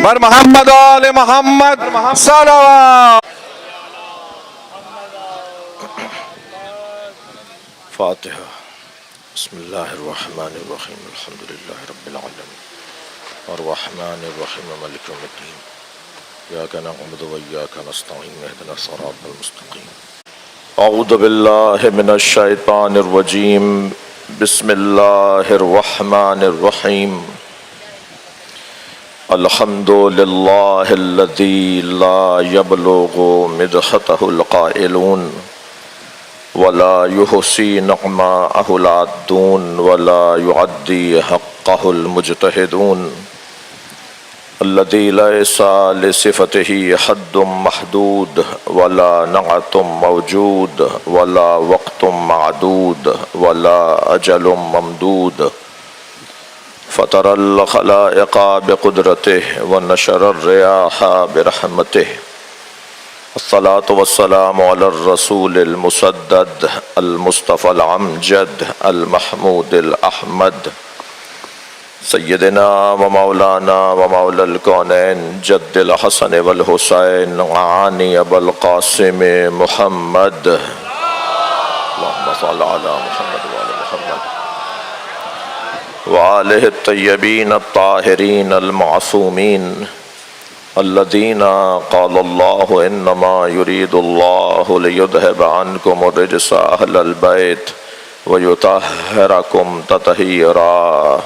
بر محمد آل محمد صلوات. فاتحہ. بسم اللہ الرحمن الرحیم الحمد للہ رب العالمین الرحمن الرحیم مالک یوم الدین ایاک نعبد و ایاک نستعین اہدنا الصراط المستقیم. اعوذ باللہ من الشیطان الرجیم بسم اللہ الرحمن الرحیم. الحمد للہ الذی لا یبلغ مدحتہ القائلون ولا يحصي نعماءه العادون ولا يعدي حقه المجتهدون الذي ليس لصفته حد محدود ولا نعت موجود ولا وقت معدود ولا أجل ممدود فطر الخلائق بقدرته ونشر الرياح برحمته. الصلاة والسلام على الرسول المسدد المصطفى العمجد المحمود الأحمد سيدنا ومولانا ومولى الكونين جد الحسن والحسين عاني أبا القاسم محمد. اللهم صل على محمد وعلى محمد وآله الطيبين الطاهرين المعصومين الذين قال الله إنما يريد الله ليذهب عنكم الرجس أهل البيت ويطهركم تطهيرا.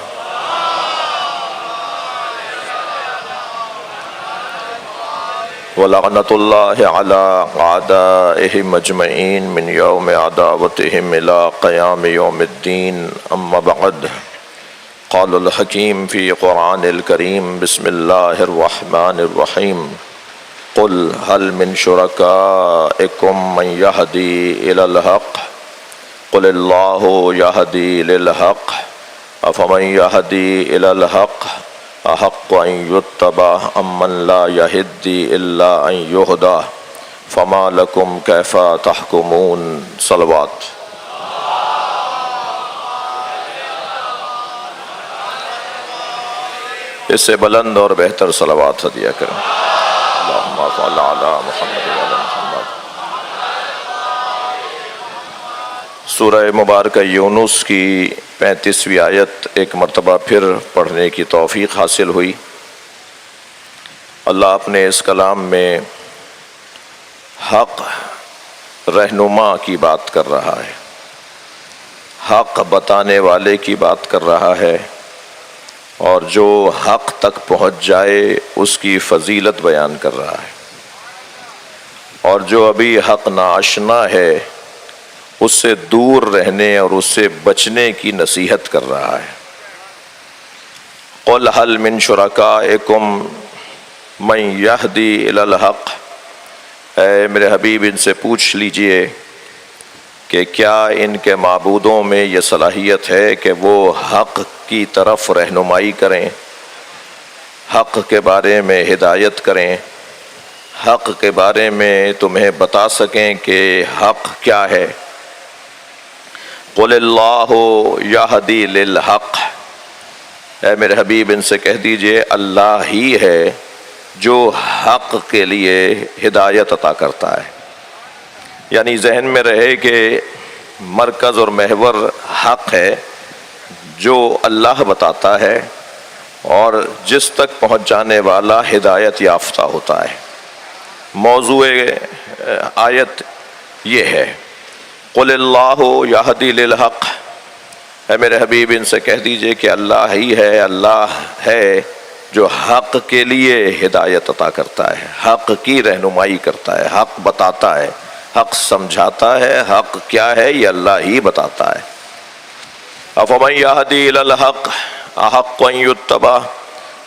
ولعنة الله على أعدائهم أجمعين من يوم عداوتهم إلى قيام يوم الدين. أما بعد قال الحكيم في قرآن الكريم بسم الله الرحمن الرحيم. قل هل من شركائكم من يهدي إلى الحق قل الله يهدي للحق أفمن يهدي إلى الحق أحق أن يتبع أمن لا يهدي إلا أن يهدى فما لكم كيف تحكمون. صلوات. اس سے بلند اور بہتر صلوات ہدیہ کریں. اللہم صل علی محمد وعلی محمد. سورہ مبارکہ یونس کی 35ویں آیت ایک مرتبہ پھر پڑھنے کی توفیق حاصل ہوئی. اللہ اپنے اس کلام میں حق رہنما کی بات کر رہا ہے، حق بتانے والے کی بات کر رہا ہے، اور جو حق تک پہنچ جائے اس کی فضیلت بیان کر رہا ہے، اور جو ابھی حق ناآشنا ہے اس سے دور رہنے اور اس سے بچنے کی نصیحت کر رہا ہے. قل هل من شرکائکم من یہدی الی الحق. اے میرے حبیب ان سے پوچھ لیجئے کہ کیا ان کے معبودوں میں یہ صلاحیت ہے کہ وہ حق کی طرف رہنمائی کریں، حق کے بارے میں ہدایت کریں، حق کے بارے میں تمہیں بتا سکیں کہ حق کیا ہے. قل اللہ یہدی للحق. اے میرے حبیب ان سے کہہ دیجئے اللہ ہی ہے جو حق کے لیے ہدایت عطا کرتا ہے. یعنی ذہن میں رہے کہ مرکز اور محور حق ہے جو اللہ بتاتا ہے اور جس تک پہنچ جانے والا ہدایت یافتہ ہوتا ہے. موضوع آیت یہ ہے قل اللہ یہدی للحق. اے میرے حبیب ان سے کہہ دیجئے کہ اللہ ہی ہے، اللہ ہے جو حق کے لیے ہدایت عطا کرتا ہے، حق کی رہنمائی کرتا ہے، حق بتاتا ہے، حق سمجھاتا ہے. حق کیا ہے یہ اللہ ہی بتاتا ہے. افمن یہدی الی الحق احق ان یتبع.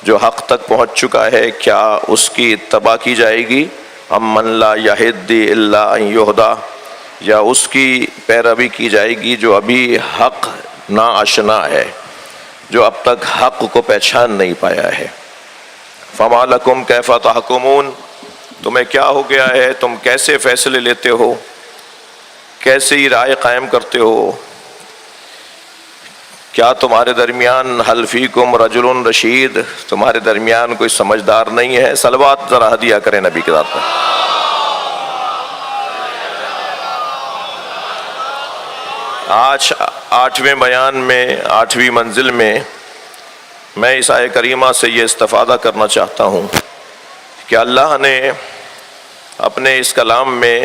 جو حق تک پہنچ چکا ہے کیا اس کی اتباع کی جائے گی؟ امن لا یہدی الا ان یہدی. یا اس کی پیروی کی جائے گی جو ابھی حق ناآشنا ہے، جو اب تک حق کو پہچان نہیں پایا ہے. فما لکم کیف تحکمون. تمہیں کیا ہو گیا ہے، تم کیسے فیصلے لیتے ہو، کیسی رائے قائم کرتے ہو، کیا تمہارے درمیان حل فیکم رجل رشید، تمہارے درمیان کوئی سمجھدار نہیں ہے؟ صلوات ذرا ہدیہ کریں نبی کے ذات پر۔ آج 8ویں بیان میں 8ویں منزل میں میں اس آیہ کریمہ سے یہ استفادہ کرنا چاہتا ہوں کہ اللہ نے اپنے اس کلام میں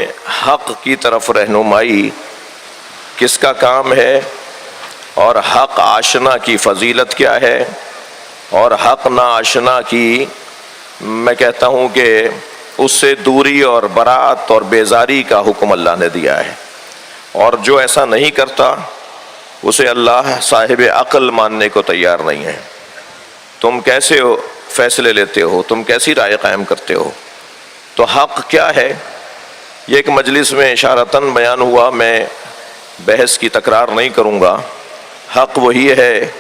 حق کی طرف رہنمائی کس کا کام ہے، اور حق آشنا کی فضیلت کیا ہے، اور حق نا آشنا کی میں کہتا ہوں کہ اس سے دوری اور برات اور بیزاری کا حکم اللہ نے دیا ہے، اور جو ایسا نہیں کرتا اسے اللہ صاحب عقل ماننے کو تیار نہیں ہے۔ تم کیسے فیصلے لیتے ہو، تم کیسی رائے قائم کرتے ہو؟ تو حق کیا ہے یہ ایک مجلس میں اشارتاً بیان ہوا، میں بحث کی تکرار نہیں کروں گا۔ حق وہی ہے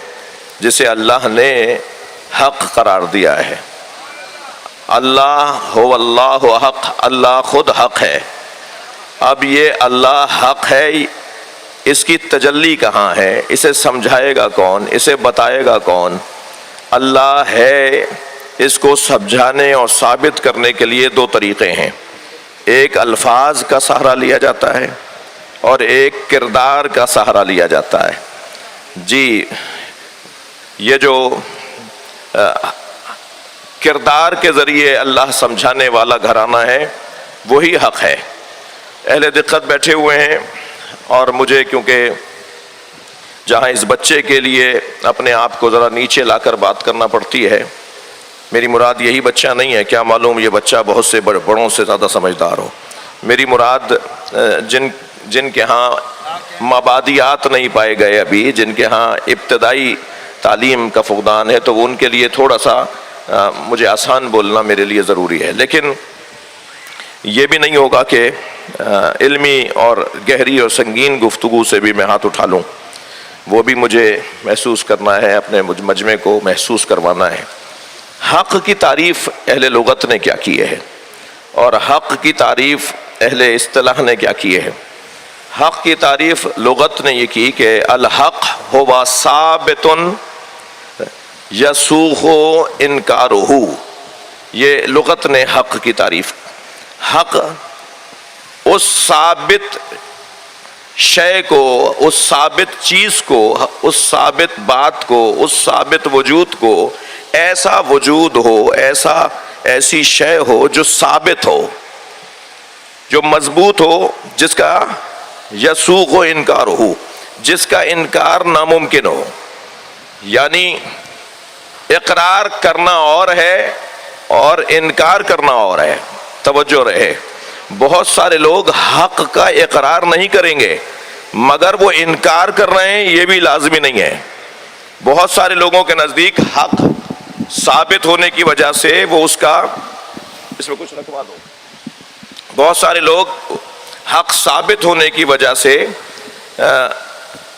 جسے اللہ نے حق قرار دیا ہے۔ اللہ ہو اللہ حق، اللہ خود حق ہے۔ اب یہ اللہ حق ہے، اس کی تجلی کہاں ہے؟ اسے سمجھائے گا کون؟ اسے بتائے گا کون؟ اللہ ہے، اس کو سمجھانے اور ثابت کرنے کے لیے دو طریقے ہیں، ایک الفاظ کا سہارا لیا جاتا ہے اور ایک کردار کا سہارا لیا جاتا ہے۔ جی، یہ جو کردار کے ذریعے اللہ سمجھانے والا گھرانہ ہے وہی حق ہے۔ اہل دقت بیٹھے ہوئے ہیں، اور مجھے کیونکہ جہاں اس بچے کے لیے اپنے آپ کو ذرا نیچے لا کر بات کرنا پڑتی ہے، میری مراد یہی بچہ نہیں ہے، کیا معلوم یہ بچہ بہت سے بڑوں سے زیادہ سمجھدار ہو۔ میری مراد جن کے ہاں مبادیات نہیں پائے گئے ابھی، جن کے ہاں ابتدائی تعلیم کا فقدان ہے، تو ان کے لیے تھوڑا سا مجھے آسان بولنا میرے لیے ضروری ہے، لیکن یہ بھی نہیں ہوگا کہ علمی اور گہری اور سنگین گفتگو سے بھی میں ہاتھ اٹھا لوں، وہ بھی مجھے محسوس کرنا ہے، اپنے مجمع کو محسوس کروانا ہے۔ حق کی تعریف اہل لغت نے کیا کی ہے، اور حق کی تعریف اہل اصطلاح نے کیا کی ہے؟ حق کی تعریف لغت نے یہ کی کہ الحق ہوا ثابت یسوغ انکارہ، یہ لغت نے حق کی تعریف۔ حق اس ثابت شے کو، اس ثابت چیز کو، اس ثابت بات کو، اس ثابت وجود کو، ایسا وجود ہو، ایسی شے ہو جو ثابت ہو، جو مضبوط ہو، جس کا یسوغ انکار ہو، جس کا انکار ناممکن ہو۔ یعنی اقرار کرنا اور ہے اور انکار کرنا اور ہے۔ توجہ رہے، بہت سارے لوگ حق کا اقرار نہیں کریں گے مگر وہ انکار کر رہے ہیں، یہ بھی لازمی نہیں ہے۔ بہت سارے لوگوں کے نزدیک حق ثابت ہونے کی وجہ سے وہ اس کا، اس میں کچھ رکھوا دو، بہت سارے لوگ حق ثابت ہونے کی وجہ سے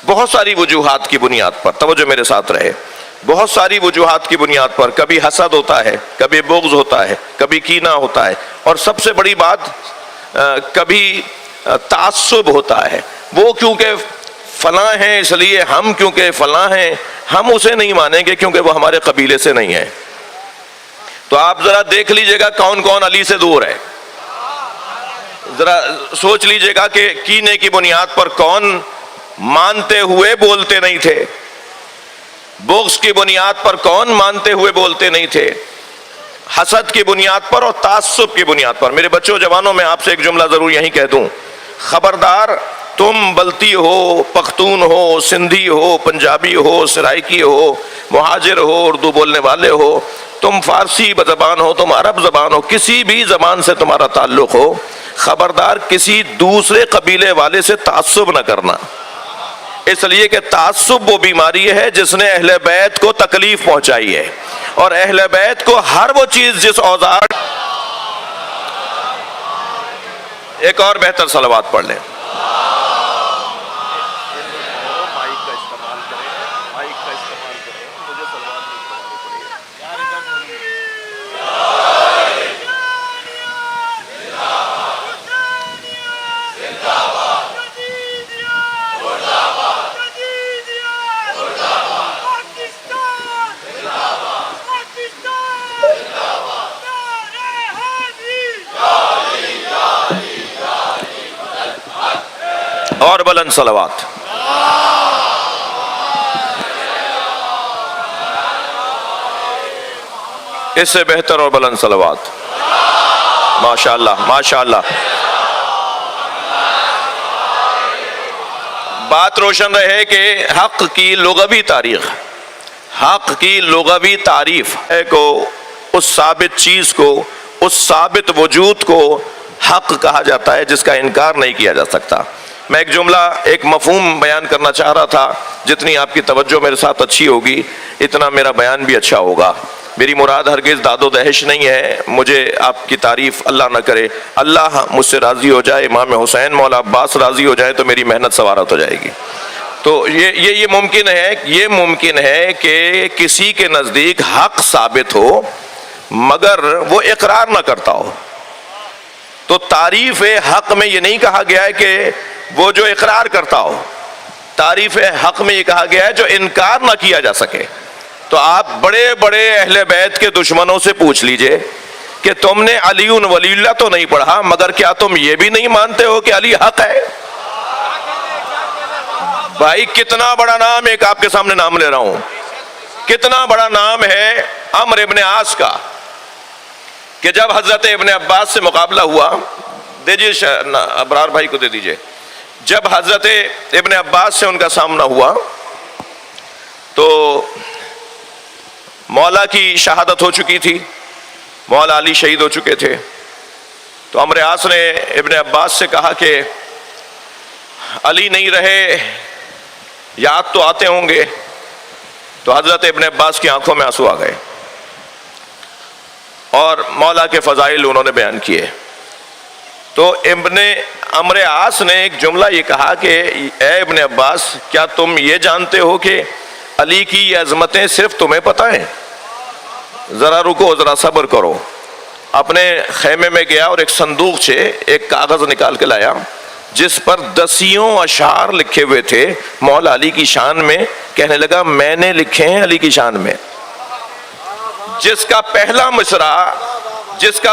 بہت ساری وجوہات کی بنیاد پر، توجہ میرے ساتھ رہے، بہت ساری وجوہات کی بنیاد پر، کبھی حسد ہوتا ہے، کبھی بغض ہوتا ہے، کبھی کینہ ہوتا ہے، اور سب سے بڑی بات کبھی تعصب ہوتا ہے۔ وہ کیونکہ فلاں ہیں اس لیے ہم کیونکہ فلاں ہیں ہم اسے نہیں مانیں گے کیونکہ وہ ہمارے قبیلے سے نہیں ہے۔ تو آپ ذرا دیکھ لیجئے گا کون کون علی سے دور ہے، ذرا سوچ لیجئے گا کہ کینے کی بنیاد پر کون مانتے ہوئے بولتے نہیں تھے، بغض کی بنیاد پر کون مانتے ہوئے بولتے نہیں تھے، حسد کی بنیاد پر اور تعصب کی بنیاد پر۔ میرے بچوں جوانوں، میں آپ سے ایک جملہ ضرور یہیں کہہ دوں، خبردار تم بلتی ہو، پختون ہو، سندھی ہو، پنجابی ہو، سرائکی ہو، مہاجر ہو، اردو بولنے والے ہو، تم فارسی زبان ہو، تم عرب زبان ہو، کسی بھی زبان سے تمہارا تعلق ہو، خبردار کسی دوسرے قبیلے والے سے تعصب نہ کرنا، اس لیے کہ تعصب وہ بیماری ہے جس نے اہل بیت کو تکلیف پہنچائی ہے، اور اہل بیت کو ہر وہ چیز جس اوزار، ایک اور بہتر صلوات پڑھ لیں۔ بلند صلوات. اس سے بہتر اور بلند صلوات. ماشاءاللہ ماشاءاللہ. بات روشن رہے کہ حق کی لغوی تاریخ، حق کی لغوی تعریف کو، اس ثابت چیز کو، اس ثابت وجود کو حق کہا جاتا ہے جس کا انکار نہیں کیا جا سکتا. میں ایک جملہ، ایک مفہوم بیان کرنا چاہ رہا تھا. جتنی آپ کی توجہ میرے ساتھ اچھی ہوگی اتنا میرا بیان بھی اچھا ہوگا. میری مراد ہرگز داد و دہش نہیں ہے. مجھے آپ کی تعریف اللہ نہ کرے، اللہ مجھ سے راضی ہو جائے، امام حسین مولا عباس راضی ہو جائے تو میری محنت سوارت ہو جائے گی. تو یہ ممکن ہے کہ کسی کے نزدیک حق ثابت ہو مگر وہ اقرار نہ کرتا ہو. تو تعریف حق میں یہ نہیں کہا گیا ہے کہ وہ جو اقرار کرتا ہو. تعریف حق میں یہ کہا گیا ہے جو انکار نہ کیا جا سکے. تو آپ بڑے بڑے اہل بیت کے دشمنوں سے پوچھ لیجئے کہ تم نے علی ولی اللہ تو نہیں پڑھا مگر کیا تم یہ بھی نہیں مانتے ہو کہ علی حق ہے؟ بھائی کتنا بڑا نام، ایک آپ کے سامنے نام لے رہا ہوں، کتنا بڑا نام ہے عمرو ابن عاص کا، کہ جب حضرت ابن عباس سے مقابلہ ہوا، دیجیے ابرار بھائی کو دے دیجیے، جب حضرت ابن عباس سے ان کا سامنا ہوا تو مولا کی شہادت ہو چکی تھی، مولا علی شہید ہو چکے تھے. تو عمرو عاص نے ابن عباس سے کہا کہ علی نہیں رہے، یاد تو آتے ہوں گے. تو حضرت ابن عباس کی آنکھوں میں آنسو آ گئے اور مولا کے فضائل انہوں نے بیان کیے. تو عمرو عاص نے ایک جملہ یہ کہا کہ اے ابن عباس، کیا تم یہ جانتے ہو کہ علی کی یہ عظمتیں صرف تمہیں پتہ ہیں؟ ذرا رکو، ذرا صبر کرو. اپنے خیمے میں گیا اور ایک صندوق سے ایک کاغذ نکال کے لایا جس پر 10 اشعار لکھے ہوئے تھے مولا علی کی شان میں. کہنے لگا میں نے لکھے ہیں علی کی شان میں. جس کا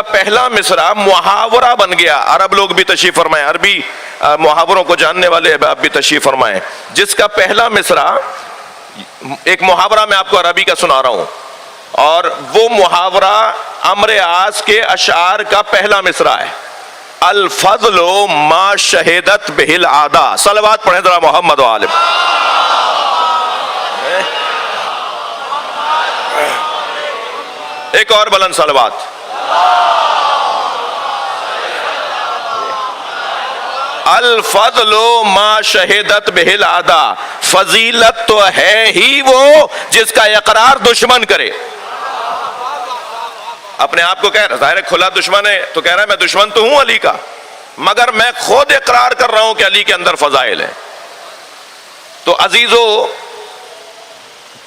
پہلا مصرع محاورہ بن گیا. عرب لوگ بھی تشریف فرمائیں، عربی محاوروں کو جاننے والے آپ بھی تشریف فرمائیں. جس کا پہلا مصرع، ایک محاورہ میں آپ کو عربی کا سنا رہا ہوں، اور وہ محاورہ عمرو عاص کے اشعار کا پہلا مصرع ہے. الفضل ما شہدت بہ العادہ. صلوات پڑھیں ذرا محمد و آل. ایک اور بلند صلوات. الفضل ما شہدت بہ العادہ. فضیلت تو ہے ہی وہ جس کا اقرار دشمن کرے. اپنے آپ کو کہہ رہا، ظاہر ہے کھلا دشمن ہے تو کہہ رہا ہے میں دشمن تو ہوں علی کا، مگر میں خود اقرار کر رہا ہوں کہ علی کے اندر فضائل ہیں. تو عزیزو،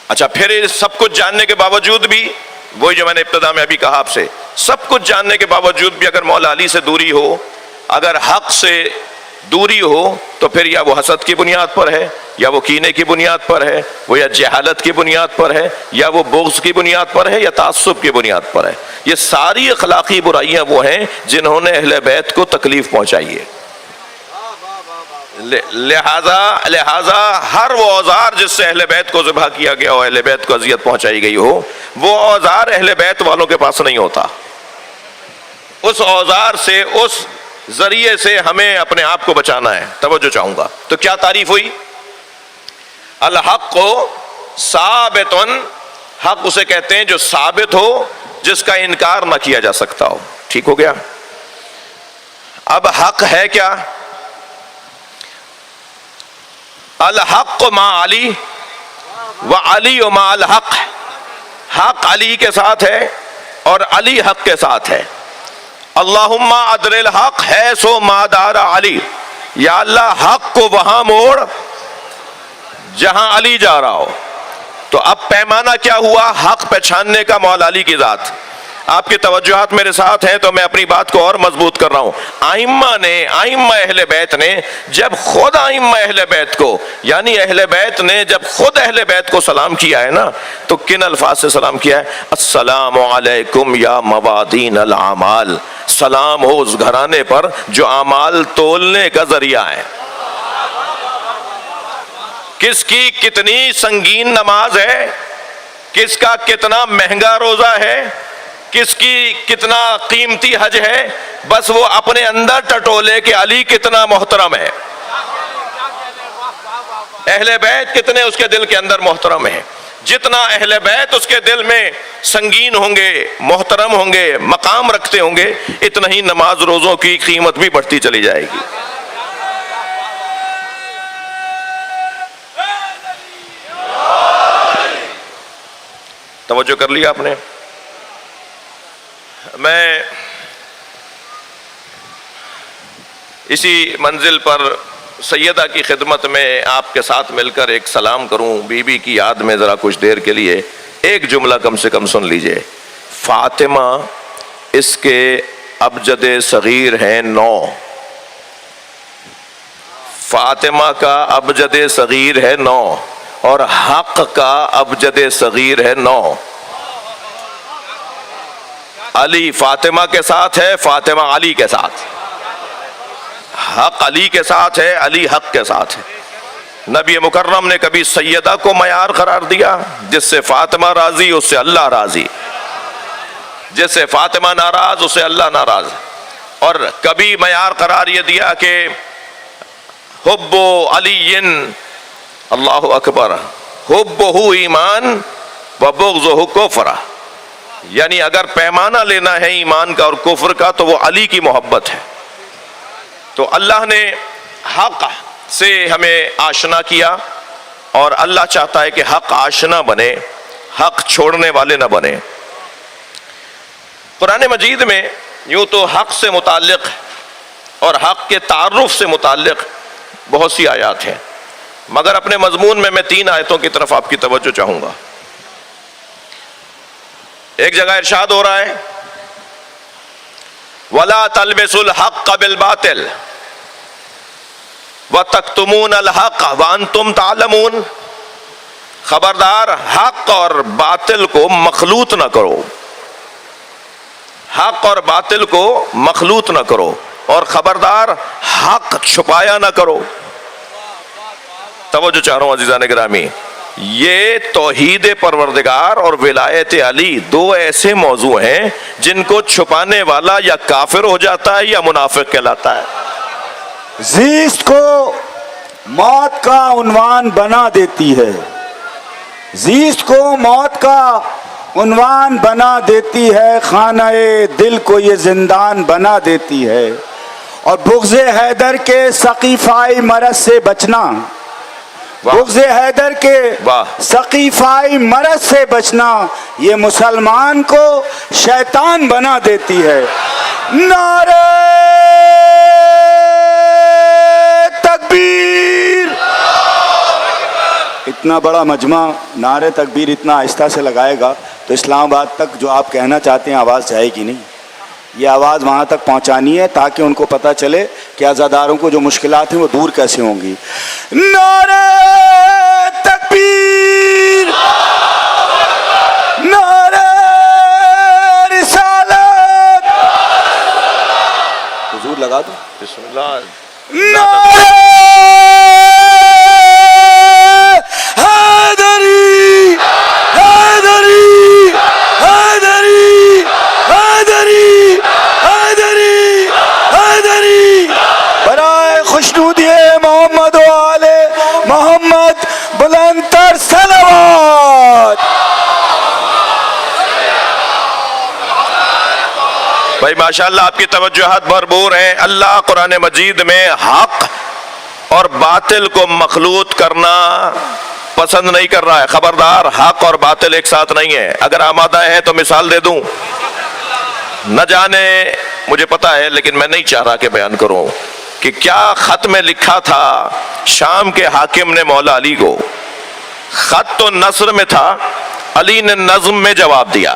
اچھا پھر سب کچھ جاننے کے باوجود بھی، وہی جو میں نے ابتدا میں ابھی کہا آپ سے، سب کچھ جاننے کے باوجود بھی اگر مولا علی سے دوری ہو، اگر حق سے دوری ہو، تو پھر یا وہ حسد کی بنیاد پر ہے، یا وہ کینے کی بنیاد پر ہے، وہ یا جہالت کی بنیاد پر ہے، یا وہ بغض کی بنیاد پر ہے، یا تعصب کی بنیاد پر ہے. یہ ساری اخلاقی برائیاں وہ ہیں جنہوں نے اہل بیت کو تکلیف پہنچائی ہے. لہذا ہر وہ اوزار جس سے اہل بیت کو ذبح کیا گیا ہو، اہل بیت کو اذیت پہنچائی گئی ہو، وہ اوزار اہل بیت والوں کے پاس نہیں ہوتا. اس اوزار سے، اس ذریعے سے ہمیں اپنے آپ کو بچانا ہے. توجہ چاہوں گا. تو کیا تعریف ہوئی؟ الحق کو ثابت. حق اسے کہتے ہیں جو ثابت ہو، جس کا انکار نہ کیا جا سکتا ہو. ٹھیک ہو گیا؟ اب حق ہے کیا؟ الحق ما علی و علی ما الحق. حق علی کے ساتھ ہے اور علی حق کے ساتھ ہے. اللہم ادر الحق ہے سو ما دار علی. یا اللہ حق کو وہاں موڑ جہاں علی جا رہا ہو. تو اب پیمانہ کیا ہوا حق پہچاننے کا؟ مولا علی کی ذات. آپ کی توجہات میرے ساتھ ہیں تو میں اپنی بات کو اور مضبوط کر رہا ہوں. آئمہ اہل بیت نے جب خود آئمہ اہل بیت کو، یعنی اہل بیت نے جب خود اہل بیت کو سلام کیا ہے نا، تو کن الفاظ سے سلام کیا ہے؟ السلام علیکم یا موادین الاعمال. سلام ہو اس گھرانے پر جو اعمال تولنے کا ذریعہ ہے. کس کی کتنی سنگین نماز ہے، کس کا کتنا مہنگا روزہ ہے، کس کی کتنا قیمتی حج ہے، بس وہ اپنے اندر ٹٹولے کہ علی کتنا محترم ہے، اہل بیت کتنے اس کے دل کے اندر محترم ہیں۔ جتنا اہل بیت اس کے دل میں سنگین ہوں گے، محترم ہوں گے، مقام رکھتے ہوں گے، اتنا ہی نماز روزوں کی قیمت بھی بڑھتی چلی جائے گی۔ توجہ کر لیا آپ نے؟ میں اسی منزل پر سیدہ کی خدمت میں آپ کے ساتھ مل کر ایک سلام کروں، بی بی کی یاد میں ذرا کچھ دیر کے لیے ایک جملہ کم سے کم سن لیجئے۔ فاطمہ اس کے ابجد صغیر ہیں 9، فاطمہ کا ابجد صغیر ہے 9 اور حق کا ابجد صغیر ہے 9۔ علی فاطمہ کے ساتھ ہے، فاطمہ علی کے ساتھ، حق علی کے ساتھ ہے، علی حق کے ساتھ ہے۔ نبی مکرم نے کبھی سیدہ کو معیار قرار دیا؟ جس سے فاطمہ راضی اس سے اللہ راضی، جس سے فاطمہ ناراض اس سے اللہ ناراض۔ اور کبھی معیار قرار یہ دیا کہ حب علی اللہ اکبر حبہ ایمان و بغضہ کفر، یعنی اگر پیمانہ لینا ہے ایمان کا اور کفر کا تو وہ علی کی محبت ہے۔ تو اللہ نے حق سے ہمیں آشنا کیا اور اللہ چاہتا ہے کہ حق آشنا بنے، حق چھوڑنے والے نہ بنے۔ قرآن مجید میں یوں تو حق سے متعلق اور حق کے تعارف سے متعلق بہت سی آیات ہیں، مگر اپنے مضمون میں 3 آیتوں کی طرف آپ کی توجہ چاہوں گا۔ ایک جگہ ارشاد ہو رہا ہے وَلَا تَلْبِسُوا الْحَقَّ بِالْبَاطِلِ وَتَكْتُمُونَ الْحَقَّ وَأَنْتُمْ تَعْلَمُونَ، خبردار حق اور باطل کو مخلوط نہ کرو، حق اور باطل کو مخلوط نہ کرو، اور خبردار حق چھپایا نہ کرو۔ توجہ چاہ رہا ہوں عزیزان گرامی، یہ توحید پروردگار اور ولایت علی 2 ایسے موضوع ہیں جن کو چھپانے والا یا کافر ہو جاتا ہے یا منافق کہلاتا ہے۔ زیست کو موت کا عنوان بنا دیتی ہے، زیست کو موت کا عنوان بنا دیتی ہے، خانہ دل کو یہ زندان بنا دیتی ہے، اور بغض حیدر کے ثقیفائی مرض سے بچنا، بغض حیدر کے ثقیفائی مرض سے بچنا یہ مسلمان کو شیطان بنا دیتی ہے۔ نعرہ تکبیر! اتنا بڑا مجمع نعرہ تکبیر اتنا آہستہ سے لگائے گا تو اسلام آباد تک جو آپ کہنا چاہتے ہیں آواز جائے گی نہیں۔ یہ آواز وہاں تک پہنچانی ہے تاکہ ان کو پتہ چلے کہ عزاداروں کو جو مشکلات ہیں وہ دور کیسے ہوں گی۔ نعرہ تکبیر! نعرہ رسالت! حضور لگا دو۔ بسم اللہ۔ نعرہ حیدری! حیدری! حیدری! حیدری! حیدری! حیدری! برائے خوشنودی محمد و آل محمد بلند تر صلوات! بھائی ماشاءاللہ آپ کی توجہات بھرپور ہیں۔ اللہ قرآن مجید میں حق اور باطل کو مخلوط کرنا پسند نہیں کر رہا ہے۔ خبردار حق اور باطل ایک ساتھ نہیں ہے۔ اگر آمادہ ہے تو مثال دے دوں، نہ جانے مجھے پتا ہے لیکن میں نہیں چاہ رہا کہ بیان کروں کہ کیا خط میں لکھا تھا شام کے حاکم نے مولا علی کو۔ خط تو نثر میں تھا، علی نے نظم میں جواب دیا۔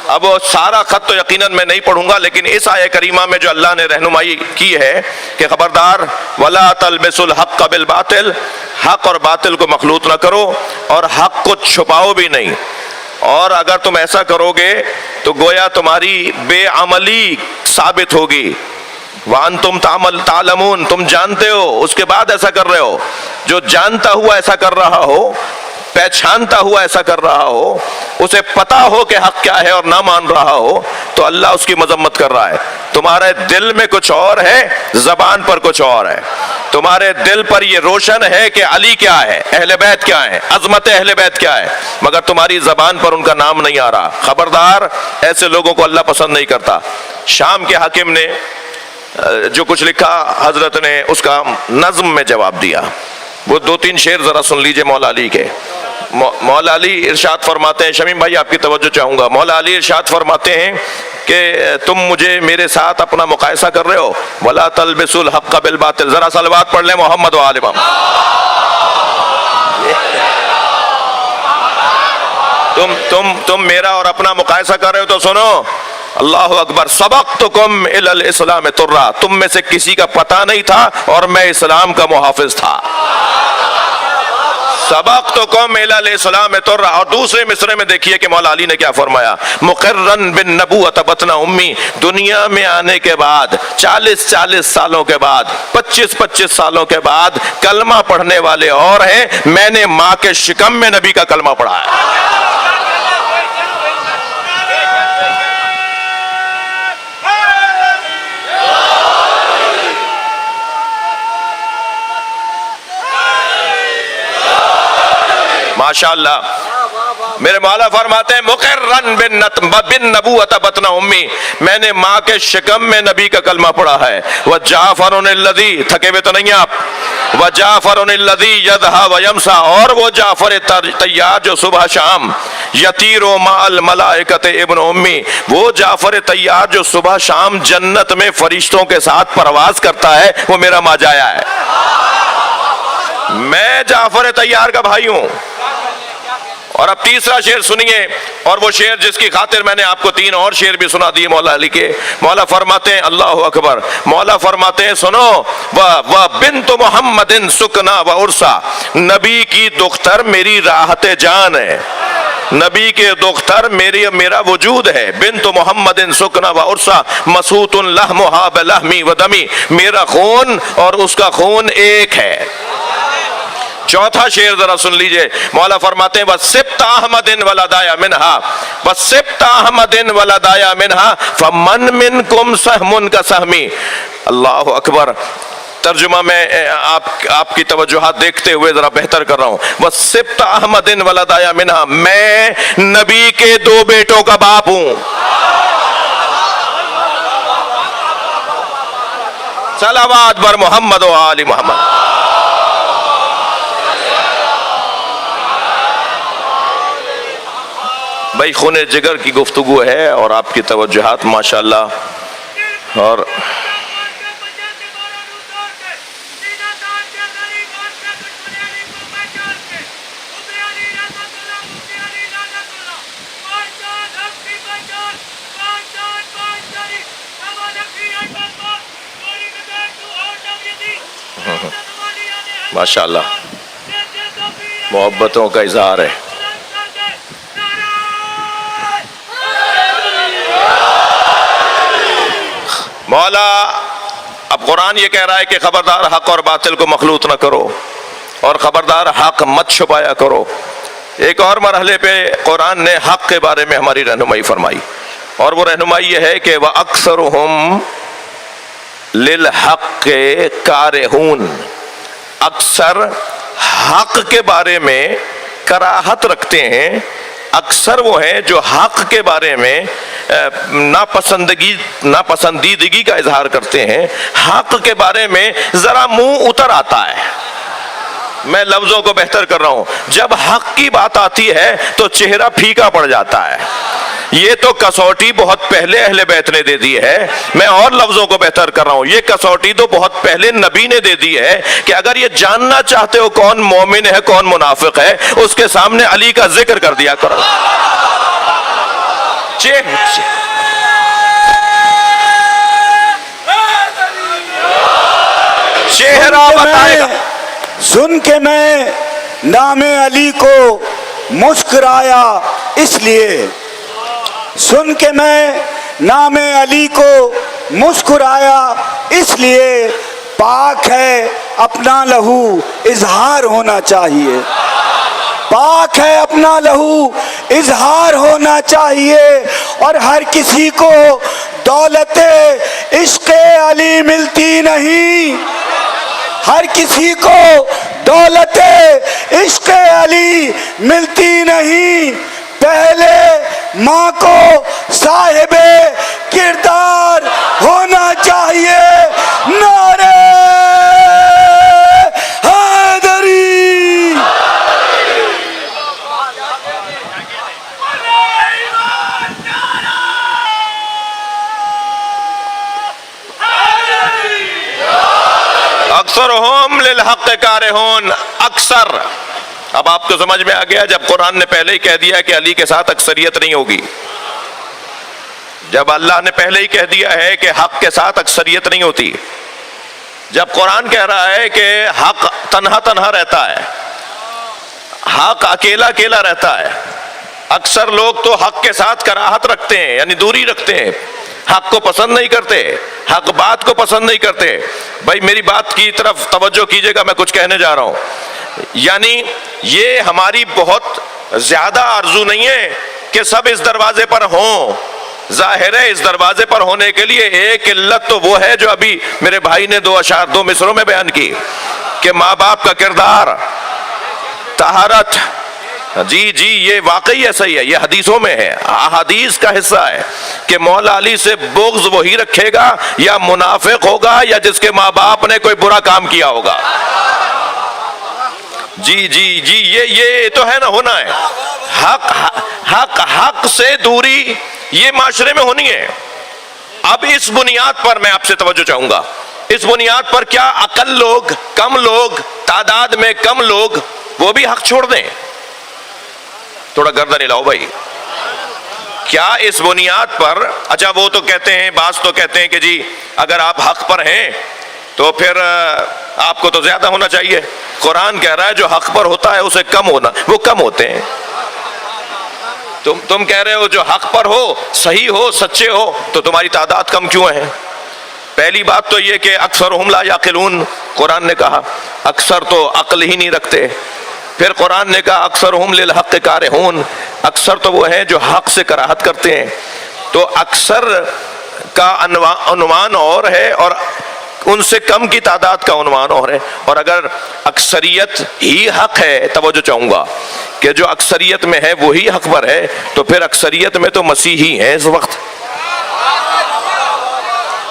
اب وہ سارا خط تو یقیناً میں نہیں پڑھوں گا، لیکن اس آیہ کریمہ میں جو اللہ نے رہنمائی کی ہے کہ خبردار وَلَا تَلْبِسُوا الْحَقَّ بِالْبَاطِلِ، حق اور باطل کو مخلوط نہ کرو اور حق کو چھپاؤ بھی نہیں، اور اگر تم ایسا کرو گے تو گویا تمہاری بے عملی ثابت ہوگی، وَأَنْتُمْ تعلمون، تم جانتے ہو، اس کے بعد ایسا کر رہے ہو. جو جانتا ہوا ایسا کر رہا ہو، پہچانتا ہوا ایسا کر رہا ہو، اسے پتا ہو کہ حق کیا ہے اور نہ مان رہا ہو، تو اللہ اس کی مذمت کر رہا ہے. تمہارے دل میں کچھ اور ہے، زبان پر کچھ اور ہے. تمہارے دل پر یہ روشن ہے کہ علی کیا ہے، اہل بیت کیا ہے، عظمت اہل بیت کیا ہے، مگر تمہاری زبان پر ان کا نام نہیں آ رہا. خبردار، ایسے لوگوں کو اللہ پسند نہیں کرتا. شام کے حاکم نے جو کچھ لکھا، حضرت نے اس کا نظم میں جواب دیا. وہ 2-3 شعر ذرا سن لیجئے مولا علی کے. مولا علی ارشاد فرماتے ہیں، شمیم بھائی آپ کی توجہ چاہوں گا. مولا علی ارشاد فرماتے ہیں کہ تم مجھے میرے ساتھ اپنا مقایسہ کر رہے ہو. وَلَا تَلْبِسُوا الْحَقَّ بِالْبَاطِلِ. ذرا صلوات پڑھ لیں محمد و آل محمد. تم میرا اور اپنا مقایسہ کر رہے ہو تو سنو. اللہ اکبر. سبقتکم الی الاسلام ترا. تم میں سے کسی کا پتہ نہیں تھا اور میں اسلام کا محافظ تھا. سبقتکم الی الاسلام ترا. اور دوسرے مصرے میں دیکھیے کہ مولا علی نے کیا فرمایا. مقرن بالنبوۃ بطن امی. دنیا میں آنے کے بعد 40 سالوں کے بعد، 25 سالوں کے بعد کلمہ پڑھنے والے اور ہیں. میں نے ماں کے شکم میں نبی کا کلمہ پڑھا ہے. ماشاءاللہ. میرے مولا فرماتے ہیں مقرن بالنبوۃ بطن امی. میں نے ماں کے شکم میں نبی کا کلمہ پڑھا ہے. وجعفر الذی، تھکے ہوئے تو نہیں آپ. وجعفر الذی یضحی ویمسیٰ. اور وہ جعفر طیار جو صبح شام یطیر مع الملائکۃ ابن امی. وہ جعفر طیار جو صبح شام جنت میں فرشتوں کے ساتھ پرواز کرتا ہے، وہ میرا ماجایا ہے. میں جعفر طیار کا بھائی ہوں. اور اب تیسرا شعر سنیے، اور وہ شعر جس کی خاطر میں نے آپ کو 3 اور شعر بھی سنا دیے مولا علی کے. مولا فرماتے ہیں اللہ اکبر. مولا فرماتے ہیں سنو. وَبِنْتُ مُحَمَّدٍ سُكْنَا وَعُرْسَا. نبی کی دختر میری راحت جان ہے. نبی کے دختر میرا وجود ہے. بنت محمد سکنا و عرصہ مسوط لحمہا بلحمی و دمی. میرا خون اور اس کا خون ایک ہے. چوتھا شعر ذرا سن لیجئے. مولا فرماتے ہیں وَسِبْتَ أَحْمَدٍ وَلَدَايَ مِنْهَا وَسِبْتَ أَحْمَدٍ وَلَدَايَ مِنْهَا فَمَنْ مِنْكُمْ سَهْمٌ كَسَهْمِي. اللہ اکبر. ترجمہ میں آپ کی توجہات دیکھتے ہوئے ذرا بہتر کر رہا ہوں. وَسِبْتَ أَحْمَدٍ وَلَدَايَ مِنْهَا. میں نبی کے 2 بیٹوں کا باپ ہوں. صلوات بر محمد و آل محمد. بھائی خون جگر کی گفتگو ہے اور آپ کی توجہات ماشاءاللہ. اور ماشاءاللہ محبتوں کا اظہار ہے. مولا اب قرآن یہ کہہ رہا ہے کہ خبردار حق اور باطل کو مخلوط نہ کرو اور خبردار حق مت چھپایا کرو. ایک اور مرحلے پہ قرآن نے حق کے بارے میں ہماری رہنمائی فرمائی اور وہ رہنمائی یہ ہے کہ وَأَكْثَرُهُمْ لِلْحَقِّ كَارِهُونَ. اکثر حق کے بارے میں کراہت رکھتے ہیں. اکثر وہ ہیں جو حق کے بارے میں ناپسندیدگی کا اظہار کرتے ہیں. حق کے بارے میں ذرا منہ اتر آتا ہے. میں لفظوں کو بہتر کر رہا ہوں. جب حق کی بات آتی ہے تو چہرہ پھیکا پڑ جاتا ہے. یہ تو کسوٹی بہت پہلے اہل بیت نے دے دی ہے. میں اور لفظوں کو بہتر کر رہا ہوں. یہ کسوٹی تو بہت پہلے نبی نے دے دی ہے کہ اگر یہ جاننا چاہتے ہو کون مومن ہے کون منافق ہے، اس کے سامنے علی کا ذکر کر دیا کرو. چہرہ بتائے گا. سن کے میں نام علی کو مسکرایا اس لیے. سن کے میں نام علی کو مسکرایا اس لیے پاک ہے اپنا لہو اظہار ہونا چاہیے، پاک ہے اپنا لہو اظہار ہونا چاہیے، اور ہر کسی کو دولت عشق علی ملتی نہیں، ہر کسی کو دولت عشق علی ملتی نہیں، پہلے ماں کو صاحب کردار ہونا چاہیے۔ نعرہ حیدری! اکثرہم للحق کارہون، اکثر، اب آپ کو سمجھ میں آ گیا جب قرآن نے پہلے ہی کہہ دیا کہ علی کے ساتھ اکثریت نہیں ہوگی، جب اللہ نے پہلے ہی کہہ دیا ہے کہ حق کے ساتھ اکثریت نہیں ہوتی، جب قرآن کہہ رہا ہے کہ حق تنہا تنہا رہتا ہے، حق اکیلا اکیلا رہتا ہے، اکثر لوگ تو حق کے ساتھ کراہت رکھتے ہیں، یعنی دوری رکھتے ہیں، حق کو پسند نہیں کرتے، حق بات کو پسند نہیں کرتے۔ بھائی میری بات کی طرف توجہ کیجئے گا، میں کچھ کہنے جا رہا ہوں۔ یعنی یہ ہماری بہت زیادہ آرزو نہیں ہے کہ سب اس دروازے پر ہوں، ظاہر ہے اس دروازے پر ہونے کے لیے ایک علت تو وہ ہے جو ابھی میرے بھائی نے دو مصروں میں بیان کی کہ ماں باپ کا کردار، طہارت، جی یہ واقعی ایسا ہی ہے، یہ حدیثوں میں ہے، احادیث کا حصہ ہے کہ مولا علی سے بغض وہی رکھے گا یا منافق ہوگا یا جس کے ماں باپ نے کوئی برا کام کیا ہوگا۔ جی یہ تو ہے نا، ہونا ہے۔ حق سے دوری یہ معاشرے میں ہونی ہے۔ اب اس بنیاد پر میں آپ سے توجہ چاہوں گا، اس بنیاد پر کیا عقل لوگ، کم لوگ، تعداد میں کم لوگ وہ بھی حق چھوڑ دیں؟ تھوڑا گردن ہلاؤ بھائی۔ کیا اس بنیاد پر، اچھا وہ تو کہتے ہیں، بعض تو کہتے ہیں کہ جی اگر آپ حق پر ہیں تو پھر آپ کو تو زیادہ ہونا چاہیے، قرآن کہہ رہا ہے جو حق پر ہوتا ہے اسے کم ہونا، وہ کم ہوتے ہیں۔ تم کہہ رہے ہو جو حق پر ہو، صحیح ہو، سچے ہو، تو تمہاری تعداد کم کیوں ہے؟ پہلی بات تو یہ کہ اکثرہم لا یعقلون، قرآن نے کہا اکثر تو عقل ہی نہیں رکھتے۔ پھر قرآن نے کہا اکثرہم للحق کارہون، اکثر تو وہ ہیں جو حق سے کراہت کرتے ہیں۔ تو اکثر کا عنوان اور ہے اور ان سے کم کی تعداد کا عنوان اور ہے، اور اگر اکثریت ہی حق ہے، توجہ چاہوں گا کہ جو اکثریت میں ہے وہی حق پر ہے، تو پھر اکثریت میں تو مسیحی ہیں اس وقت۔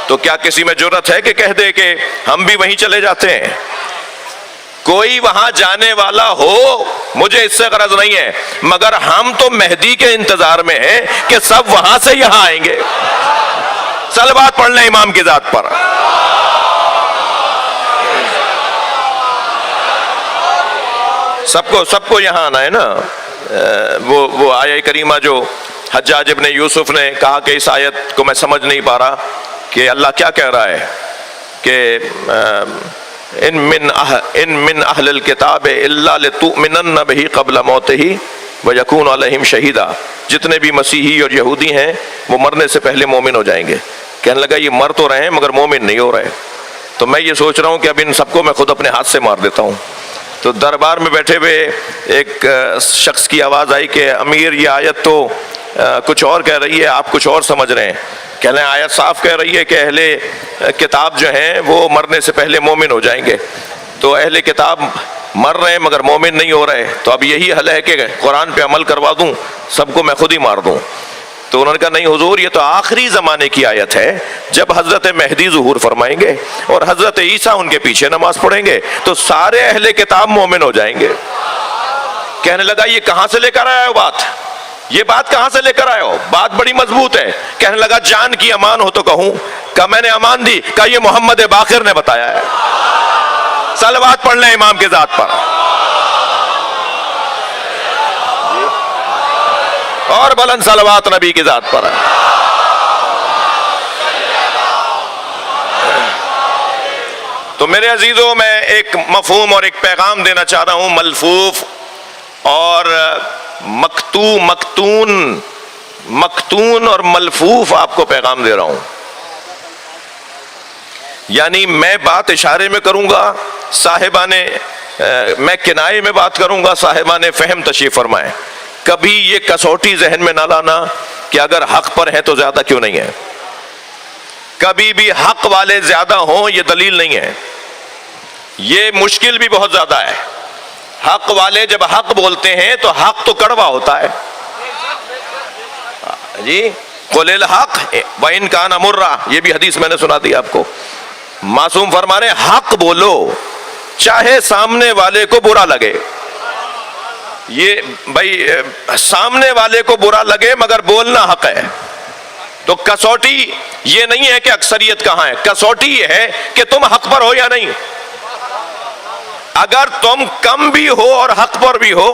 تو کیا کسی میں جرأت ہے کہ کہہ دے کہ ہم بھی وہیں چلے جاتے ہیں؟ کوئی وہاں جانے والا ہو، مجھے اس سے غرض نہیں ہے، مگر ہم تو مہدی کے انتظار میں ہیں کہ سب وہاں سے یہاں آئیں گے۔ صلوات پڑھ لیں امام کی ذات پر۔ سب کو یہاں آنا ہے نا۔ وہ آیہ کریمہ جو حجاج ابن یوسف نے کہا کہ اس آیت کو میں سمجھ نہیں پا رہا کہ اللہ کیا کہہ رہا ہے کہ ان من اہل الکتاب الا لتؤمنن بہ قبل موتہ ویکون علیہم شہیدا، جتنے بھی مسیحی اور یہودی ہیں وہ مرنے سے پہلے مومن ہو جائیں گے۔ کہنے لگا یہ مر تو رہے ہیں مگر مومن نہیں ہو رہے، تو میں یہ سوچ رہا ہوں کہ اب ان سب کو میں خود اپنے ہاتھ سے مار دیتا ہوں۔ تو دربار میں بیٹھے ہوئے ایک شخص کی آواز آئی کہ امیر یہ آیت تو کچھ اور کہہ رہی ہے، آپ کچھ اور سمجھ رہے ہیں۔ کہہ رہے ہیں آیت صاف کہہ رہی ہے کہ اہل کتاب جو ہیں وہ مرنے سے پہلے مومن ہو جائیں گے، تو اہل کتاب مر رہے ہیں مگر مومن نہیں ہو رہے، تو اب یہی حل ہے کہ قرآن پہ عمل کروا دوں، سب کو میں خود ہی مار دوں۔ تو انہوں نے کہا نہیں حضور، یہ تو آخری زمانے کی آیت ہے جب حضرت مہدی ظہور فرمائیں گے اور حضرت عیسیٰ ان کے پیچھے نماز پڑھیں گے تو سارے اہل کتاب مومن ہو جائیں گے۔ کہنے لگا یہ کہاں سے لے کر آیا ہو بات، یہ بات کہاں سے لے کر آئے ہو، بات بڑی مضبوط ہے۔ کہنے لگا جان کی امان ہو تو کہوں، کہا میں نے امان دی، کہا یہ محمد باقر نے بتایا ہے۔ صلوات پڑھ لیں امام کے ذات پر، اور بلند صلوات نبی کی ذات پر۔ تو میرے عزیزوں، میں ایک مفہوم اور ایک پیغام دینا چاہ رہا ہوں، ملفوف اور مکتون اور ملفوف آپ کو پیغام دے رہا ہوں۔ یعنی میں بات اشارے میں کروں گا، صاحبانے میں کنائے میں بات کروں گا، صاحبانے فہم تشریف فرمائیں. کبھی یہ کسوٹی ذہن میں نہ لانا کہ اگر حق پر ہیں تو زیادہ کیوں نہیں ہے. کبھی بھی حق والے زیادہ ہوں یہ دلیل نہیں ہے. یہ مشکل بھی بہت زیادہ ہے. حق والے جب حق بولتے ہیں تو حق تو کڑوا ہوتا ہے جی. قل الحق وَإِن كَانَ مُرًّا، یہ بھی حدیث میں نے سنا دی آپ کو. معصوم فرما رہے ہیں حق بولو چاہے سامنے والے کو برا لگے. یہ بھائی سامنے والے کو برا لگے مگر بولنا حق ہے. تو کسوٹی یہ نہیں ہے کہ اکثریت کہاں ہے، کسوٹی یہ ہے کہ تم حق پر ہو یا نہیں. اگر تم کم بھی ہو اور حق پر بھی ہو،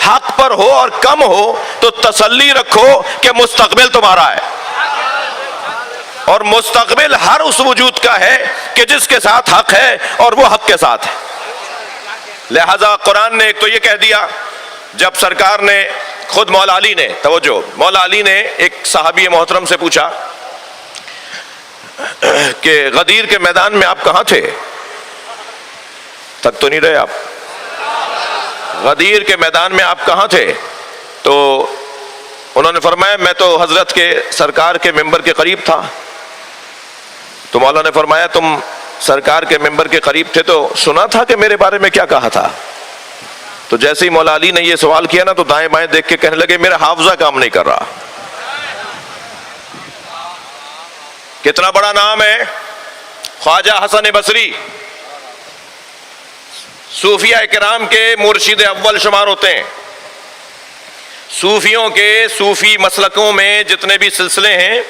حق پر ہو اور کم ہو تو تسلی رکھو کہ مستقبل تمہارا ہے. اور مستقبل ہر اس وجود کا ہے کہ جس کے ساتھ حق ہے اور وہ حق کے ساتھ ہے. لہذا قرآن نے ایک تو یہ کہہ دیا، جب سرکار نے خود مولا علی نے، توجہ، مولا علی نے ایک صحابی محترم سے پوچھا کہ غدیر کے میدان میں آپ کہاں تھے؟ تک تو نہیں رہے آپ؟ غدیر کے میدان میں آپ کہاں تھے؟ تو انہوں نے فرمایا میں تو حضرت کے سرکار کے ممبر کے قریب تھا. تو مولا نے فرمایا تم سرکار کے ممبر کے قریب تھے تو سنا تھا کہ میرے بارے میں کیا کہا تھا؟ تو جیسے ہی مولا علی نے یہ سوال کیا نا تو دائیں بائیں دیکھ کے کہنے لگے میرا حافظہ کام نہیں کر رہا. کتنا بڑا نام ہے خواجہ حسن بصری، صوفیہ کرام کے مرشد اول شمار ہوتے ہیں. صوفیوں کے صوفی مسلکوں میں جتنے بھی سلسلے ہیں